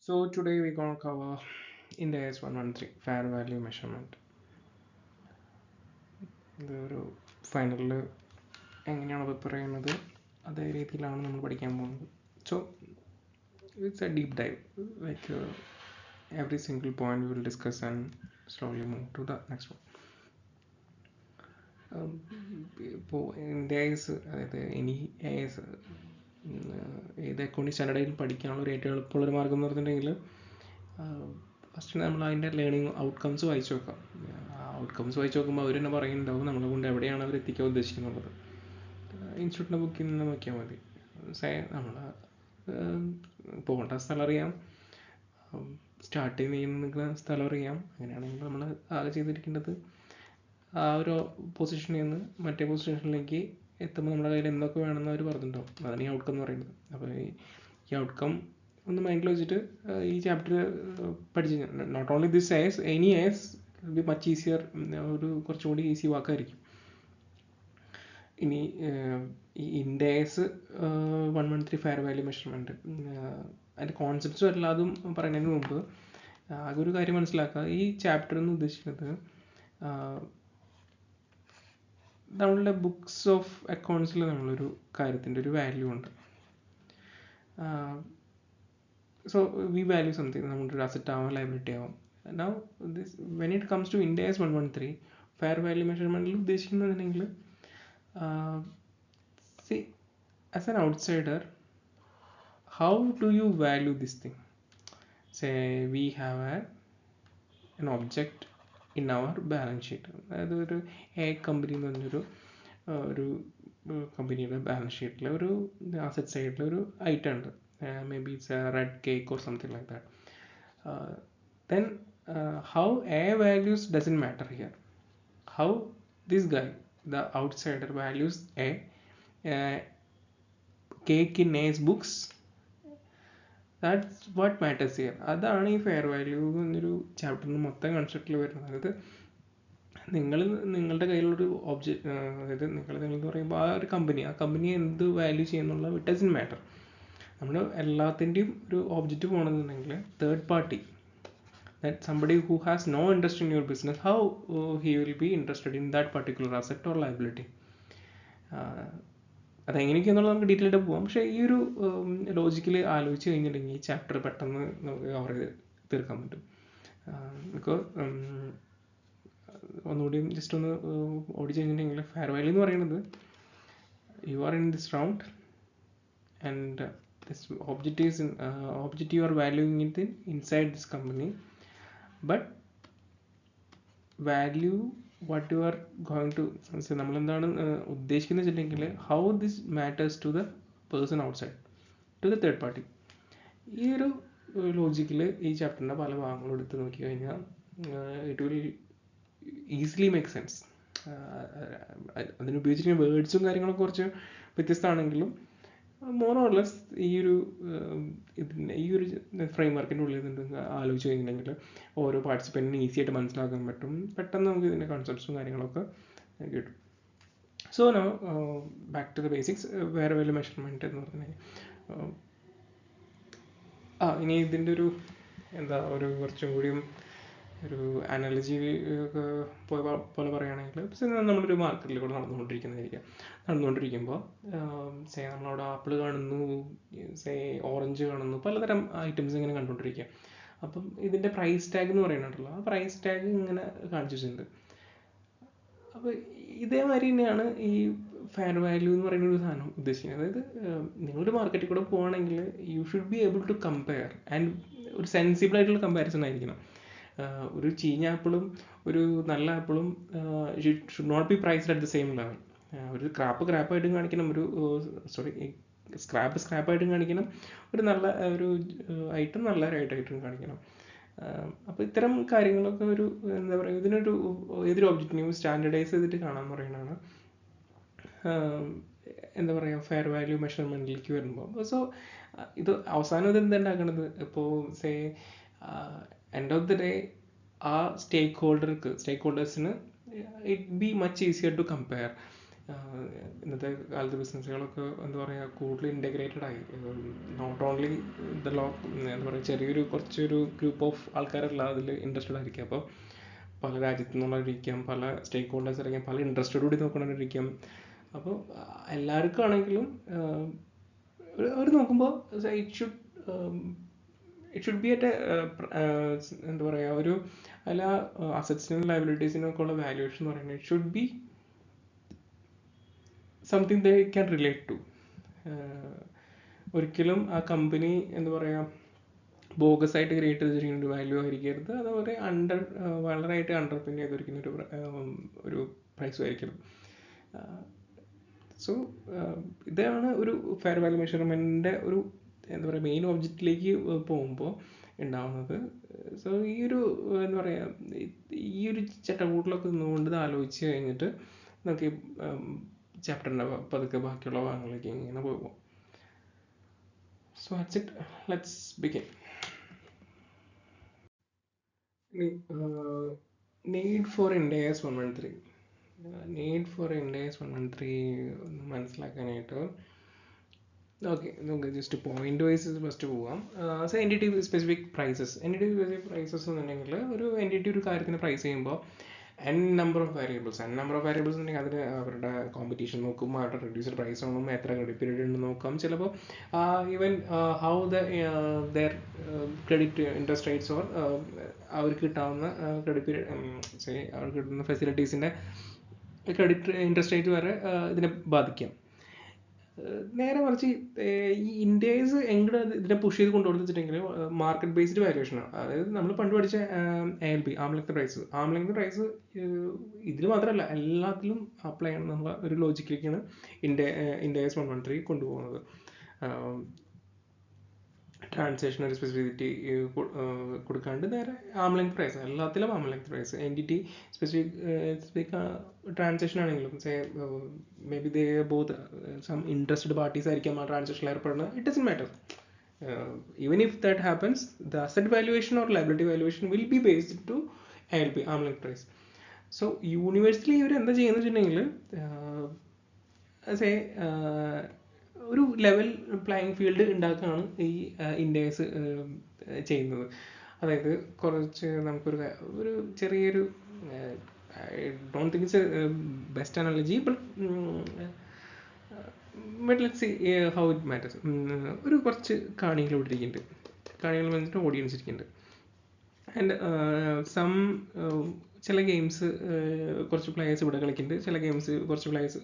So today we're gonna cover Ind AS 113 fair value measurement. ഇതൊരു ഫൈനലിൽ എങ്ങനെയാണ് prepare ചെയ്യുന്നത് അതേ രീതിയിലാണ് നമ്മൾ പഠിക്കാൻ പോകുന്നത്. So it's A deep dive like every single point we will discuss and slowly move to the next one. ഇപ്പോൾ Ind AS അതായത് ഇനി AS ഏത് അക്കൗണ്ടിങ് സ്റ്റാൻഡേർഡിൽ പഠിക്കാനുള്ള ഒരു ഏറ്റവും എളുപ്പമുള്ളൊരു മാർഗം എന്ന് പറഞ്ഞിട്ടുണ്ടെങ്കിൽ ഫസ്റ്റ് നമ്മൾ അതിൻ്റെ ലേണിംഗ് ഔട്ട്കംസ് വായിച്ച് നോക്കാം. ഔട്ട്കംസ് വായിച്ച് നോക്കുമ്പോൾ അവർ തന്നെ പറയുന്നുണ്ടാവും നമ്മളെ കൊണ്ട് എവിടെയാണ് അവർ എത്തിക്കാൻ ഉദ്ദേശിക്കുന്നത്. ഇൻസ്റ്റിറ്റ്യൂട്ടിൻ്റെ ബുക്കിൽ നിന്ന് നോക്കിയാൽ മതി. നമ്മൾ പോകേണ്ട സ്ഥലം അറിയാം, സ്റ്റാർട്ട് ചെയ്യുന്ന സ്ഥലം അറിയാം. അങ്ങനെയാണെങ്കിൽ നമ്മൾ ആകെ ചെയ്തിരിക്കേണ്ടത് ആ ഒരു പൊസിഷനിൽ നിന്ന് മറ്റേ പൊസിഷനിലേക്ക് എത്തുമ്പോൾ നമ്മുടെ കയ്യിൽ എന്തൊക്കെ വേണമെന്ന് അവർ പറഞ്ഞിട്ടുണ്ടാവും. അതാണ് ഈ ഔട്ട്കം എന്ന് പറയുന്നത്. അപ്പോൾ ഈ ഔട്ട്കം ഒന്ന് മൈൻഡിൽ വെച്ചിട്ട് ഈ ചാപ്റ്റർ പഠിച്ച് not only this as any as be much easier, ഒരു കുറച്ചും കൂടി ഈസി വാക്കായിരിക്കും. ഇനി ഈ Ind AS 113 fair value measurement അതിൻ്റെ കോൺസെപ്റ്റ്സും എല്ലാതും പറയുന്നതിന് മുമ്പ് ആകെ ഒരു കാര്യം മനസ്സിലാക്കുക. ഈ ചാപ്റ്റർ എന്ന് ഉദ്ദേശിക്കുന്നത് നമ്മളുടെ ബുക്സ് ഓഫ് അക്കൗണ്ട്സിൽ നമ്മളൊരു കാര്യത്തിൻ്റെ ഒരു വാല്യൂ ഉണ്ട്. സോ വി വാല്യൂ സംതിങ്, നമ്മുടെ ഒരു അസറ്റ് ആവാം, ലയബിലിറ്റി ആവാം. Now this when it comes to Ind AS 113 fair value മെഷർമെൻറ്റിൽ ഉദ്ദേശിക്കുന്നതെങ്കിൽ see, as an outsider, how do you value this thing? Say we have an object in our balance sheet. അതായത് ഒരു company എന്ന് പറഞ്ഞൊരു ഒരു കമ്പനിയുടെ balance ഷീറ്റിൽ ഒരു അസറ്റ് സൈഡിൽ ഒരു ഐറ്റം ഉണ്ട്. May be it's A red cake or something like that. Then how A values doesn't matter here. How this guy, the outsider, values a cake in A's books, that's what matters here. അതാണ് ഈ fair value എന്നൊരു ചാപ്റ്ററിന് മൊത്തം കൺസെപ്റ്റിൽ വരുന്നത്. അതായത് നിങ്ങളുടെ കയ്യിലൊരു object, അതായത് നിങ്ങളെന്ന് പറയുമ്പോൾ ആ ഒരു കമ്പനിയെ എന്ത് വാല്യൂ ചെയ്യുന്നുള്ള ഇറ്റ് ഡസൻറ്റ് മാറ്റർ. നമ്മൾ എല്ലാത്തിൻ്റെയും ഒരു ഒബ്ജക്റ്റ് പോകണമെന്നുണ്ടെങ്കിൽ third party, that somebody who has no interest in your business, how he will be interested in that particular asset or liability. അതെങ്ങനെയൊക്കെയെന്നുള്ളത് നമുക്ക് ഡീറ്റെയിൽ ആയിട്ട് പോകാം. പക്ഷേ ഈ ഒരു ലോജിക്കൽ ആലോചിച്ച് കഴിഞ്ഞിട്ടുണ്ടെങ്കിൽ ഈ ചാപ്റ്റർ പെട്ടെന്ന് നമുക്ക് കവർ ചെയ്ത് തീർക്കാൻ പറ്റും. ബിക്കോസ് ഒന്നുകൂടി ജസ്റ്റ് ഒന്ന് ഓടിച്ച് കഴിഞ്ഞിട്ടുണ്ടെങ്കിൽ ഫെയർ വാല്യൂ എന്ന് പറയുന്നത് you are in this round and this object you are valuing it inside this company, but value what you are going to, നമ്മളെന്താണ് ഉദ്ദേശിക്കുന്നത് വെച്ചിട്ടുണ്ടെങ്കിൽ how this matters to the person outside, to the third party. ഈ ഒരു ലോജിക്കിൽ ഈ ചാപ്റ്ററിൻ്റെ പല ഭാഗങ്ങളും എടുത്ത് നോക്കി കഴിഞ്ഞാൽ it will easily make sense. അതിനുപയോഗിച്ചിരിക്കുന്ന വേർഡ്സും കാര്യങ്ങളൊക്കെ കുറച്ച് വ്യത്യസ്തമാണെങ്കിലും മോർ ഓർ ലെസ് ഈ ഒരു ഫ്രെയിം വർക്കിൻ്റെ ഉള്ളിൽ നിന്ന് ആലോചിച്ച് കഴിഞ്ഞിട്ടുണ്ടെങ്കിൽ ഓരോ പാർട്ടിസിപ്പൻറ്റിനും ഈസി ആയിട്ട് മനസ്സിലാക്കാൻ പറ്റും. പെട്ടെന്ന് നമുക്ക് ഇതിൻ്റെ കൺസെപ്റ്റ്സും കാര്യങ്ങളൊക്കെ കിട്ടും. So now back to the basics. Fair value measurement എന്ന് പറഞ്ഞാൽ ഇനി ഇതിൻ്റെ ഒരു ഒരു കുറച്ചും കൂടിയും ഒരു അനാലജി പോലെ പറയുകയാണെങ്കിൽ നമ്മളൊരു മാർക്കറ്റിൽ കൂടെ നടന്നുകൊണ്ടിരിക്കുമ്പോൾ നമ്മളവിടെ ആപ്പിൾ കാണുന്നു, ഓറഞ്ച് കാണുന്നു, പലതരം ഐറ്റംസ് ഇങ്ങനെ കണ്ടുകൊണ്ടിരിക്കുക. അപ്പം ഇതിൻ്റെ പ്രൈസ് ടാഗ് എന്ന് പറയുന്നുണ്ടല്ലോ, ആ പ്രൈസ് ടാഗ് ഇങ്ങനെ കാണിച്ചു വെച്ചിട്ടുണ്ട്. അപ്പോൾ ഇതേമാതിരി തന്നെയാണ് ഈ ഫെയർ വാല്യൂ എന്ന് പറയുന്ന ഒരു സാധനം ഉദ്ദേശിക്കുന്നത്. അതായത് നിങ്ങളൊരു മാർക്കറ്റിൽ കൂടെ പോവുകയാണെങ്കിൽ you should be able to compare, and ഒരു സെൻസിബിൾ ആയിട്ടുള്ള കമ്പാരിസൺ ആയിരിക്കണം. ഒരു ചീഞ്ഞ ആപ്പിളും ഒരു നല്ല ആപ്പിളും should not be priced at the same level. ഒരു ക്രാപ്പായിട്ടും കാണിക്കണം, സ്ക്രാപ്പായിട്ടും കാണിക്കണം, ഒരു നല്ല ഒരു ഐറ്റം നല്ല ഐറ്റമായിട്ടും കാണിക്കണം. അപ്പോൾ ഇത്തരം കാര്യങ്ങളൊക്കെ ഒരു എന്താ പറയുക, ഇതിനൊരു ഏതൊരു ഒബ്ജക്റ്റിനെയും സ്റ്റാൻഡർഡൈസ് ചെയ്തിട്ട് കാണാൻ പറയുന്നതാണ് എന്താ പറയുക ഫെയർ വാല്യൂ മെഷർമെൻറ്റിലേക്ക് വരുമ്പോൾ. സോ ഇത് അവസാനം ഇത് എന്തുണ്ടാക്കണത്, ഇപ്പോൾ എൻഡ് ഓഫ് ദി ഡേ ആ സ്റ്റേക്ക് ഹോൾഡേഴ്സിന് it be much easier to compare. ഇന്നത്തെ കാലത്ത് ബിസിനസ്സുകളൊക്കെ എന്താ പറയുക കൂടുതൽ ഇൻറ്റഗ്രേറ്റഡ് ആയി. നോട്ട് ഓൺലി ദ ലോ, എന്താ പറയുക, കുറച്ചൊരു ഗ്രൂപ്പ് ഓഫ് ആൾക്കാരല്ല അതിൽ ഇൻട്രസ്റ്റഡ് ആയിരിക്കും. അപ്പോൾ പല രാജ്യത്തു നിന്നുള്ളവരിക്കാം, പല സ്റ്റേക്ക് ഹോൾഡേഴ്സ് ആയിരിക്കാം, പല ഇൻട്രസ്റ്റോട് കൂടി നോക്കുന്നവരിക്കാം. അപ്പോൾ എല്ലാവർക്കും ആണെങ്കിലും അവർ നോക്കുമ്പോൾ ഇറ്റ് ഷുഡ് ബി അറ്റ് എന്താ പറയുക, ഒരു അല്ല അസറ്റ്സിനും ലയബിലിറ്റീസിനും ഒക്കെ ഉള്ള വാല്യൂഷൻ എന്ന് പറയുന്നത് it should be something they can relate to. ഒരിക്കലും ആ കമ്പനി എന്താ പറയുക ബോഗസ് ആയിട്ട് ക്രിയേറ്റ് ചെയ്തിരിക്കുന്ന ഒരു വാല്യൂ ആയിരിക്കരുത്. അതുപോലെ വളരെയായിട്ട് അണ്ടർപിൻ ചെയ്തിരിക്കുന്ന ഒരു പ്രൈസും ആയിരിക്കണം. സോ ഇതാണ് ഒരു ഫെയർ വാല്യൂ മെഷർമെൻറ്റിൻ്റെ ഒരു എന്താ പറയുക മെയിൻ ഒബ്ജക്റ്റിലേക്ക് പോകുമ്പോൾ ഉണ്ടാവുന്നത്. സോ ഈ ഒരു എന്താ പറയുക ഈ ഒരു ചട്ടക്കൂട്ടിലൊക്കെ നിന്നുകൊണ്ട് ആലോചിച്ച് കഴിഞ്ഞിട്ട് നമുക്ക് ചാപ്റ്ററിൻ്റെ പതുക്കെ ബാക്കിയുള്ള ഭാഗങ്ങളിലേക്ക് ഇങ്ങനെ പോകും. So that's it, let's begin. Need for Ind AS 113. Need for Ind AS 113 ഒന്ന് മനസ്സിലാക്കാനായിട്ട് ഓക്കെ, നമുക്ക് ജസ്റ്റ് പോയിന്റ് വൈസ് ഫസ്റ്റ് പോവാം. So entity specific prices. Entity specific prices എന്നുണ്ടെങ്കിൽ ഒരു എൻറ്റിറ്റി ഒരു കാര്യത്തിന് പ്രൈസ് ചെയ്യുമ്പോൾ നമ്പർ ഓഫ് വേരിയബിൾസ് ഉണ്ടെങ്കിൽ അതിൽ അവരുടെ കോമ്പറ്റീഷൻ നോക്കും, അവരുടെ റെഡ്യൂസ്ഡ് പ്രൈസ് ആണോ, എത്ര ക്രെഡിറ്റ് പീരീഡ് ഉണ്ടെന്ന് നോക്കാം. ചിലപ്പോൾ even how there credit interest rates or അവർക്ക് കിട്ടാവുന്ന ക്രെഡിറ്റ് പീരീഡ് അവർക്ക് കിട്ടുന്ന ഫെസിലിറ്റീസിൻ്റെ ക്രെഡിറ്റ് ഇൻട്രസ്റ്റ് റേറ്റ് വരെ ഇതിനെ ബാധിക്കാം. നേരെ മറിച്ച് ഈ ഇൻഡേഴ്സ് എങ്ങനെ ഇതിനെ പുഷ് ചെയ്ത് കൊണ്ടുവന്നിട്ടുണ്ടെങ്കിൽ മാർക്കറ്റ് ബേസ്ഡ് വാല്യൂഷനാണ്. അതായത് നമ്മൾ പണ്ട് പഠിച്ച ALP, ആം ലെങ്ത് പ്രൈസ് ഇതിൽ മാത്രമല്ല എല്ലാത്തിലും അപ്ലൈ ചെയ്യണം എന്നുള്ള ഒരു ലോജിക്കിലേക്കാണ് ഇൻഡേഴ്സ് 113 കൊണ്ടുപോകുന്നത്. ട്രാൻസാക്ഷൻ ഒരു സ്പെസിഫിസിറ്റി കൊടുക്കാണ്ട് നേരെ ആം ലെങ്ത് പ്രൈസ്, എല്ലാത്തിലും arm length price. Entity specific transaction ആണെങ്കിലും may be they both some interested parties ആയിരിക്കാം ആ ട്രാൻസാക്ഷനിൽ ഏർപ്പെടുന്നത്. It doesn't matter. Even if that happens, the asset valuation or liability valuation will be based to ALP, arm length price. So universally ഇവർ എന്താ ചെയ്യുന്നത് വെച്ചിട്ടുണ്ടെങ്കിൽ ഒരു ലെവൽ പ്ലേയിങ് ഫീൽഡ് ഉണ്ടാക്കുകയാണ് ഈ ഇൻഡേഴ്സ് ചെയ്യുന്നത്. അതായത് കുറച്ച് നമുക്കൊരു ചെറിയൊരു I don't think it's a best analogy, but let's see how it matters. ഒരു കുറച്ച് കാണികൾ ഇവിടെ ഇരിക്കുന്നുണ്ട്, കാണികൾ വന്നിട്ട് ഓഡിയൻസ് ഇരിക്കുന്നുണ്ട്. ആൻഡ് ചില ഗെയിംസ് കുറച്ച് പ്ലേയേഴ്സ് ഇവിടെ കളിക്കുന്നുണ്ട്, ചില ഗെയിംസ് കുറച്ച് players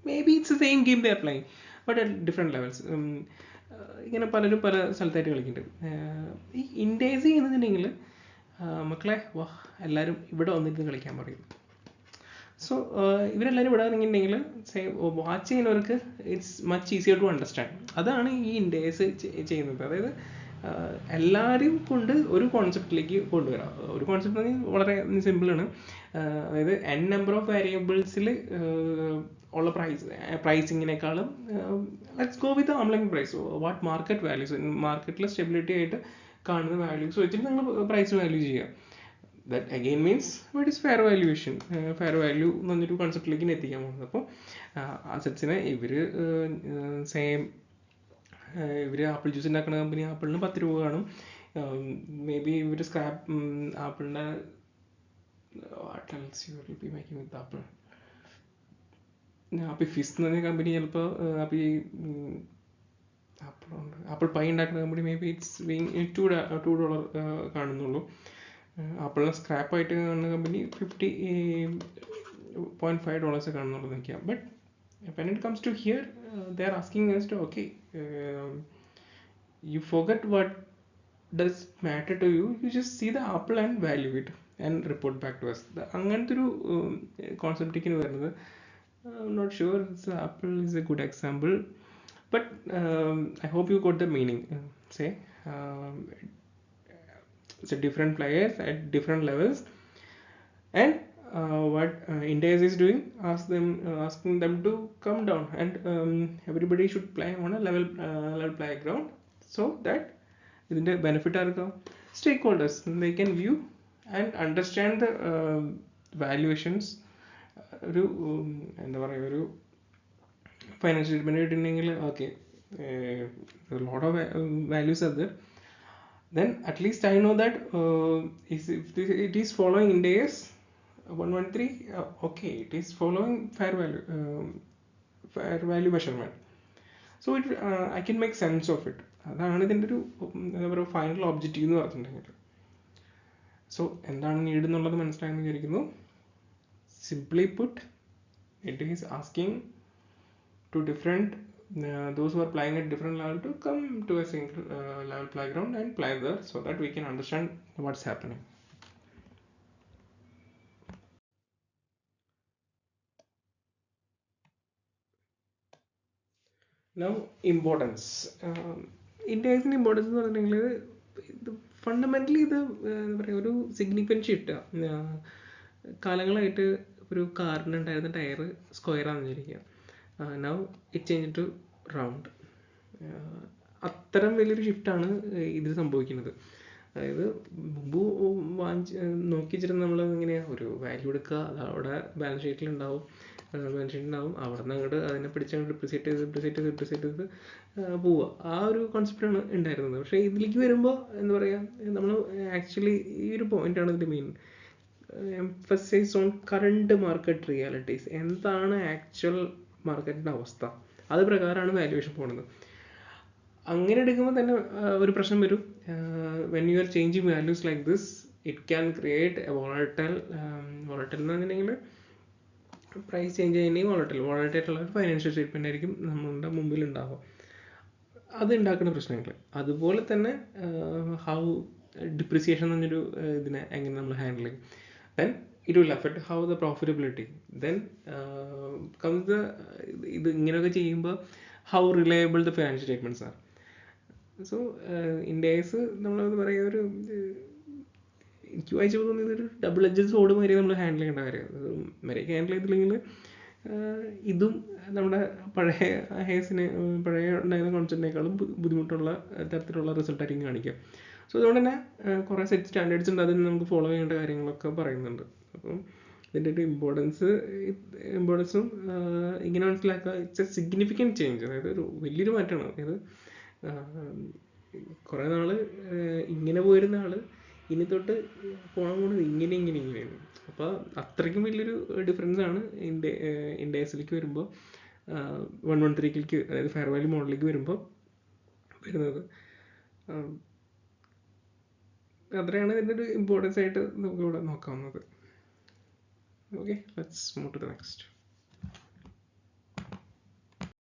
may be it's same game they are playing but at different levels. ഇങ്ങനെ പലരും പല സ്ഥലത്തായിട്ട് കളിക്കുന്നുണ്ട്. ഈ ഇൻഡേഴ്സ് ചെയ്യുന്നുണ്ടെങ്കിൽ മക്കളെ വാ എല്ലാവരും ഇവിടെ വന്നിട്ട് കളിക്കാൻ പറയും. സോ ഇവരെല്ലാവരും ഇവിടെ ഇറങ്ങിയിട്ടുണ്ടെങ്കിൽ വാച്ച് ചെയ്യുന്നവർക്ക് it's much easier to understand. അതാണ് ഈ ഇൻഡേഴ്സ് ചെയ്യുന്നത്. അതായത് എല്ലാവരെയും കൊണ്ട് ഒരു കോൺസെപ്റ്റിലേക്ക് കൊണ്ടുവരാം. ഒരു കോൺസെപ്റ്റ് വളരെ സിമ്പിളാണ്. അതായത് നമ്പർ ഓഫ് വേരിയബിൾസിൽ ഉള്ള പ്രൈസിങ്ങിനേക്കാളും let's go with arm length price. What market values, മാർക്കറ്റിൽ സ്റ്റെബിലിറ്റി ആയിട്ട് കാണുന്ന വാല്യൂസ് വെച്ചിട്ട് നിങ്ങൾ പ്രൈസ് വാല്യൂ ചെയ്യുക. That again means what is fair valuation. Fair value എന്ന് പറഞ്ഞൊരു കോൺസെപ്റ്റിലേക്ക് എത്തിക്കാൻ പോകുന്നത്. അപ്പോൾ അസറ്റ്സിനെ ഇവർ ആപ്പിൾ ജ്യൂസ് ഉണ്ടാക്കുന്ന കമ്പനി, ആപ്പിളിന് 10 രൂപ കാണും. മേ ബി ഇവർ ആപ്പിളിൻ്റെ what else you will be making with apple. Apple Fizz എന്ന് പറഞ്ഞ കമ്പനി ചിലപ്പോൾ ആപ്പിൾ പൈ ഉണ്ടാക്കുന്ന കമ്പനി മേ ബി ഇറ്റ്സ് $2 കാണുന്നുള്ളൂ. ആപ്പിളിനെ സ്ക്രാപ്പായിട്ട് കാണുന്ന കമ്പനി $50.5 കാണുന്നുള്ളൂ നോക്കിയാൽ. But when it comes to here, they are asking us to you forget what does matter to you, you just see the apple and value it and report back to us. അങ്ങനത്തെ ഒരു കോൺസെപ്റ്റിക്കാണ് വരുന്നത്. I'm not sure apple is a good example, but I hope you got the meaning. It's a different players at different levels, and what India is doing, asking them to come down, and everybody should play on a level playground, so that ഇതിൻ്റെ benefit ആർക്കും സ്റ്റേക്ക് holders, they can view and understand the valuations ഒരു എന്താ പറയുക, ഒരു financial statement കിട്ടിയിട്ടുണ്ടെങ്കിൽ okay, lot of values അത്, then at least I know that if it is following Ind AS 113, okay, it is following fair value measurement, so I can make sense of it. അതാണ് ഇതിൻ്റെ ഒരു എന്താ പറയുക final objective എന്ന് പറഞ്ഞിട്ടുണ്ടെങ്കിൽ. So എന്താണ് need എന്നുള്ളത് മനസ്സിലായെന്ന് വിചാരിക്കുന്നു. Simply puttu, it is asking to different those who are playing at different level to come to a single level playground and play there, so that we can understand what's happening. Now importance, ഇന്ത്യസിൻ്റെ importance എന്ന് പറഞ്ഞിട്ടുണ്ടെങ്കിൽ ഇത് fundamentally ഇത് എന്താ പറയുക ഒരു significant ഷിഫ്റ്റാണ്. കാലങ്ങളായിട്ട് ഒരു കാറിനുണ്ടായിരുന്ന ടയർ സ്ക്വയറാണെന്ന് വിചാരിക്കുക, now it change to round. അത്തരം വലിയൊരു ഷിഫ്റ്റാണ് ഇതിൽ സംഭവിക്കുന്നത്. അതായത് മുമ്പ് നോക്കി വെച്ചിട്ട് നമ്മൾ എങ്ങനെയാണ് ഒരു വാല്യൂ എടുക്കുക, അത് അവിടെ ബാലൻസ് ഷീറ്റിലുണ്ടാവും, അവിടെ നിന്ന് അങ്ങോട്ട് അതിനെ പിടിച്ചങ്ങോട്ട് ഡിപ്രിസിയേറ്റ് ചെയ്ത് പോവുക. ആ ഒരു കോൺസെപ്റ്റാണ് ഉണ്ടായിരുന്നത്. പക്ഷേ ഇതിലേക്ക് വരുമ്പോൾ എന്താ പറയുക, നമ്മൾ ആക്ച്വലി ഈ ഒരു പോയിൻ്റാണ് ഇതിൻ്റെ main, emphasise on current market realities. എന്താണ് ആക്ച്വൽ മാർക്കറ്റിൻ്റെ അവസ്ഥ, അത് പ്രകാരമാണ് വാല്യുവേഷൻ പോകുന്നത്. അങ്ങനെ എടുക്കുമ്പോൾ തന്നെ ഒരു പ്രശ്നം വരും. When you are changing values like this, it can create A volatile എന്ന് പറഞ്ഞിട്ടുണ്ടെങ്കിൽ പ്രൈസ് ചേഞ്ച് ചെയ്യുന്നെങ്കിൽ വോളറ്റൈലുള്ള ഒരു ഫൈനാൻഷ്യൽ സ്റ്റേറ്റ്മെൻ്റ് ആയിരിക്കും നമ്മളുടെ മുമ്പിൽ ഉണ്ടാവുക. അത് ഉണ്ടാക്കുന്ന പ്രശ്നങ്ങൾ. അതുപോലെ തന്നെ ഹൗ ഡിപ്രിസിയേഷൻ എന്ന് പറഞ്ഞൊരു ഇതിനെ എങ്ങനെ നമ്മൾ ഹാൻഡിൽ ചെയ്യും, then it will affect how the profitability, then comes the ഇത് ഇങ്ങനെയൊക്കെ ചെയ്യുമ്പോൾ how reliable the financial statements are. So India's നമ്മളെന്ന് പറയുക ഒരു എനിക്ക് വായിച്ചപ്പോൾ തോന്നിയത് ഒരു ഡബിൾ എഡ്ജഡ് സോഡ് മാതിരി നമ്മൾ ഹാൻഡിൽ ചെയ്യേണ്ട കാര്യം. മര്യാദയ്ക്ക് ഹാൻഡിൽ ചെയ്തില്ലെങ്കിൽ ഇതും നമ്മുടെ പഴയ ഉണ്ടായിരുന്ന കോൺസെപ്റ്റിനേക്കാളും ബുദ്ധിമുട്ടുള്ള തരത്തിലുള്ള റിസൾട്ടായിരിക്കും കാണിക്കുക. സോ അതുകൊണ്ട് തന്നെ കുറേ സെറ്റ് സ്റ്റാൻഡേർഡ്സ് ഉണ്ട്, അതിന് നമുക്ക് ഫോളോ ചെയ്യേണ്ട കാര്യങ്ങളൊക്കെ പറയുന്നുണ്ട്. അപ്പം ഇതിൻ്റെ ഒരു ഇമ്പോർട്ടൻസും ഇങ്ങനെ മനസ്സിലാക്കുക. ഇറ്റ്സ് എ സിഗ്നിഫിക്കൻറ്റ് ചേഞ്ച്, അതായത് ഒരു വലിയൊരു മാറ്റമാണ്. അതായത് കുറേ നാൾ ഇങ്ങനെ പോയിരുന്ന ആൾ ഇനി തൊട്ട് പോണത് ഇങ്ങനെയാണ്. അപ്പോൾ അത്രയ്ക്കും വലിയൊരു ഡിഫറൻസ് ആണ് ഇൻഡേസിലേക്ക് വരുമ്പോൾ 113ലേക്ക്, അതായത് ഫെയർ വാല്യൂ മോഡലിലേക്ക് വരുമ്പോൾ വരുന്നത്. അത്രയാണ് ഇതിൻ്റെ ഒരു ഇമ്പോർട്ടൻസ് ആയിട്ട് നമുക്കിവിടെ നോക്കാവുന്നത്. Okay, let's move to the next.